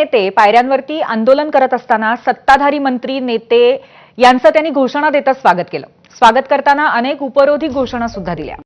नेते पायऱ्यांवरती आंदोलन करत असताना सत्ताधारी मंत्री नेते यांचं त्यांनी घोषणा देतच स्वागत केलं। स्वागत करताना अनेक उपरोधी घोषणा सुद्धा दिल्या।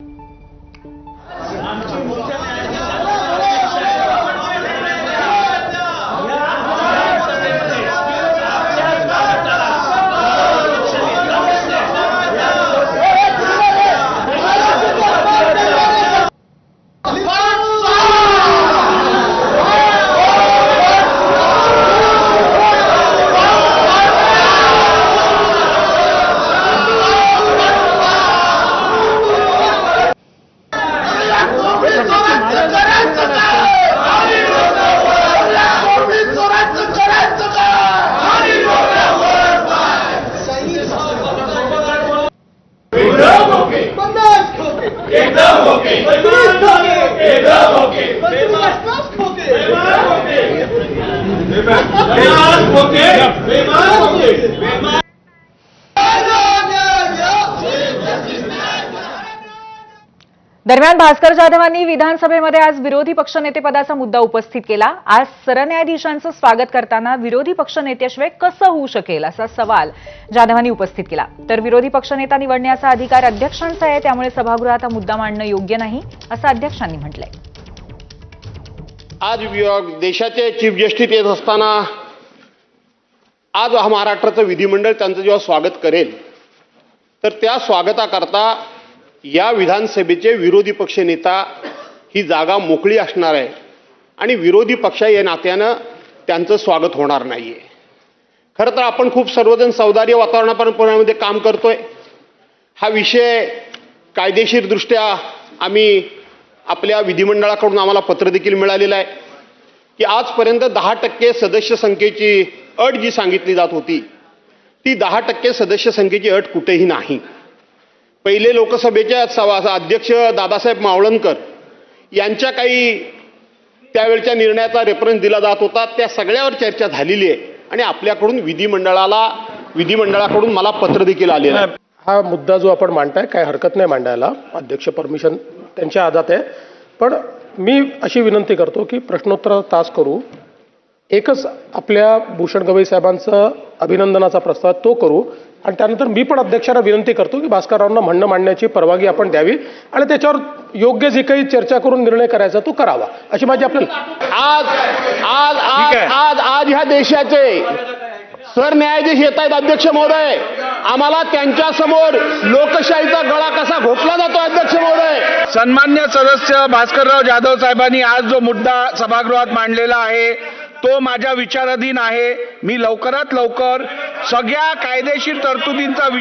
दरम्यान भास्कर जाधवांनी विधानसभेमध्ये आज विरोधी पक्षनेतेपदाचा मुद्दा उपस्थित केला। आज सरन्यायाधीशांचं स्वागत करताना विरोधी पक्षनेत्याशिवाय कसं होऊ शकेल असा सवाल जाधवांनी उपस्थित केला। तर विरोधी पक्षनेता निवडण्याचा अधिकार अध्यक्षांचा आहे, त्यामुळे सभागृहात हा मुद्दा मांडणं योग्य नाही असं अध्यक्षांनी म्हटलंय। आज देशाचे चीफ जस्टिस येत असताना आज महाराष्ट्राचं विधिमंडळ त्यांचं जेव्हा स्वागत करेल तर त्या स्वागताकरता या विधानसभेचे विरोधी पक्षनेता ही जागा मोकळी असणार आहे आणि विरोधी पक्ष या नात्यानं त्यांचं स्वागत होणार नाहीये। खरं तर आपण खूप सर्वजण सौदार्य वातावरणामध्ये काम करतोय। हा विषय कायदेशीरदृष्ट्या आम्ही आपल्या विधिमंडळाकडून आम्हाला पत्र देखील मिळालेलं आहे की आजपर्यंत 10% सदस्य संख्येची अट जी सांगितली जात होती ती 10% सदस्य संख्येची अट कुठेही नाही। पहिले लोकसभेचे अध्यक्ष दादासाहेब मावळणकर यांच्या काही त्यावेळच्या निर्णयाचा रेफरन्स दिला जात होता, त्या सगळ्यावर चर्चा झालेली आहे आणि आपल्याकडून विधिमंडळाकडून मला पत्र देखील आलेलं आहे। हा मुद्दा जो आपण मांडताय काय हरकत नाही मांडायला, अध्यक्ष परमिशन त्यांच्या हातात आहे, पण मी अशी विनंती करतो की प्रश्नोत्तर तास करू, एकच आपल्या भूषण गवई साहेबांचा अभिनंदनाचा प्रस्ताव तो करू आणि त्यानंतर मी पण अध्यक्षांना विनंती करतो की भास्कररावांना म्हणणं मांडण्याची परवानगी आपण द्यावी आणि त्याच्यावर योग्य जे काही चर्चा करून निर्णय करायचा तो करावा अशी माझी आपल्याला आज आज आज आज आज ह्या देशाचे सरन्यायाधीश येत आहेत अध्यक्ष महोदय, आम्हाला त्यांच्या समोर लोकशाहीचा गळा कसा घोटला जातो अध्यक्ष महोदय। सन्मान्य सदस्य भास्करराव जाधव साहेबांनी आज जो मुद्दा सभागृहात मांडलेला आहे तो माझ्या विचाराधीन आहे। मी लवकरात लवकर सगळ्या कायदेशीर तरतुदींचा